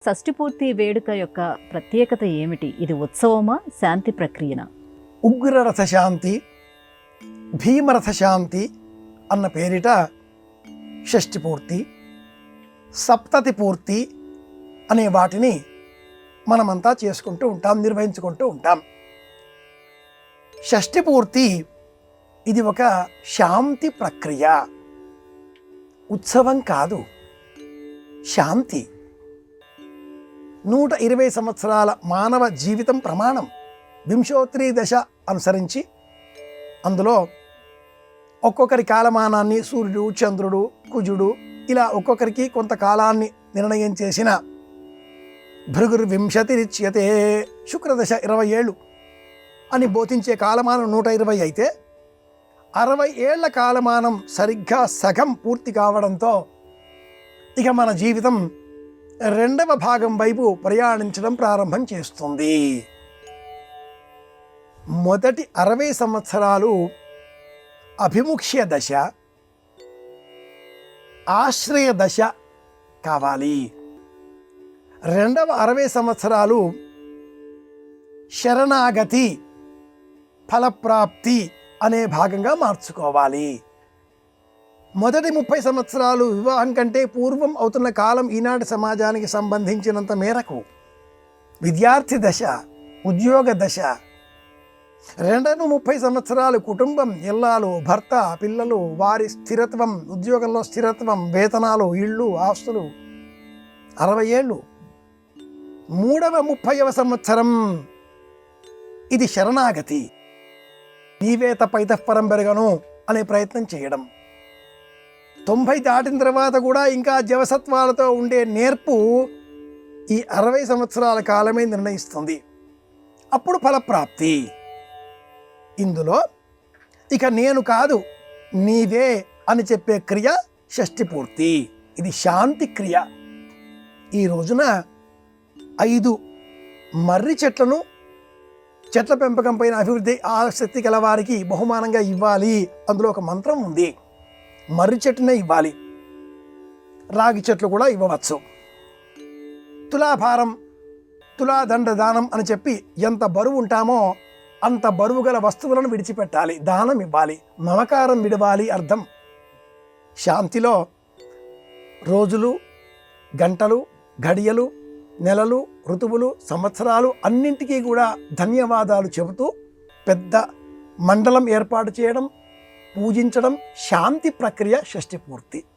షష్ఠి పూర్తి వేడుక యొక్క ప్రత్యేకత ఏమిటి? ఇది ఉత్సవమా, శాంతి ప్రక్రియనా? ఉగ్రరథ శాంతి, భీమరథ శాంతి అన్న పేరిట షష్ఠి పూర్తి, సప్తతి పూర్తి అనే వాటిని మనమంతా చేసుకుంటూ ఉంటాం, నిర్వహించుకుంటూ ఉంటాం. షష్ఠి పూర్తి ఇది ఒక శాంతి ప్రక్రియ, ఉత్సవం కాదు, శాంతి. 120 సంవత్సరాల మానవ జీవితం ప్రమాణం. వింశోత్తరి దశ అనుసరించి అందులో ఒక్కొక్కరి కాలమానాన్ని సూర్యుడు, చంద్రుడు, కుజుడు ఇలా ఒక్కొక్కరికి కొంత కాలాన్ని నిర్ణయం చేసిన భృగుర్వింశతిరిచ్యతే, శుక్రదశ 20 ఏళ్ళు అని బోధించే కాలమానం 120 అయితే 60 ఏళ్ల కాలమానం సరిగ్గా సగం పూర్తి కావడంతో ఇక మన జీవితం రెండవ భాగం వైపు ప్రయాణించడం ప్రారంభం చేస్తుంది. మొదటి 60 సంవత్సరాలు అభిముఖ్య దశ, ఆశ్రయ దశ కావాలి. రెండవ 60 సంవత్సరాలు శరణాగతి, ఫలప్రాప్తి అనే భాగంగా మార్చుకోవాలి. మొదటి 30 సంవత్సరాలు వివాహం కంటే పూర్వం అవుతున్న కాలం ఈనాటి సమాజానికి సంబంధించినంత మేరకు విద్యార్థి దశ, ఉద్యోగ దశ. రెండవ 30 సంవత్సరాలు కుటుంబం, ఇల్లాలు, భర్త, పిల్లలు, వారి స్థిరత్వం, ఉద్యోగంలో స్థిరత్వం, వేతనాలు, ఇళ్ళు, ఆస్తులు. 60 ఏళ్ళు. మూడవ 30వ సంవత్సరం ఇది శరణాగతి, నీవే తప్ప ఇతఃపరం పెరగను అనే ప్రయత్నం చేయడం. 90 దాటిన తర్వాత కూడా ఇంకా జవసత్వాలతో ఉండే నేర్పు ఈ 60 సంవత్సరాల కాలమే నిర్ణయిస్తుంది. అప్పుడు ఫలప్రాప్తి. ఇందులో ఇక నేను కాదు నీవే అని చెప్పే క్రియ షష్ఠి పూర్తి. ఇది శాంతి క్రియ. ఈ రోజున 5 మర్రి చెట్లను చెట్ల పెంపకం పైన అభివృద్ధి ఆసక్తి గల వారికి బహుమానంగా ఇవ్వాలి. అందులో ఒక మంత్రం ఉంది. మర్రి చెట్టునే ఇవ్వాలి, రాగి చెట్లు కూడా ఇవ్వవచ్చు. తులాభారం, తులాదండ దానం అని చెప్పి ఎంత బరువు ఉంటామో అంత బరువు గల వస్తువులను విడిచిపెట్టాలి, దానం ఇవ్వాలి, మమకారం విడవాలి అర్థం. శాంతిలో రోజులు, గంటలు, ఘడియలు, నెలలు, ఋతువులు, సంవత్సరాలు అన్నింటికీ కూడా ధన్యవాదాలు చెబుతూ పెద్ద మండలం ఏర్పాటు చేయడం, పూజించడం శాంతి ప్రక్రియ షష్ఠి పూర్తి.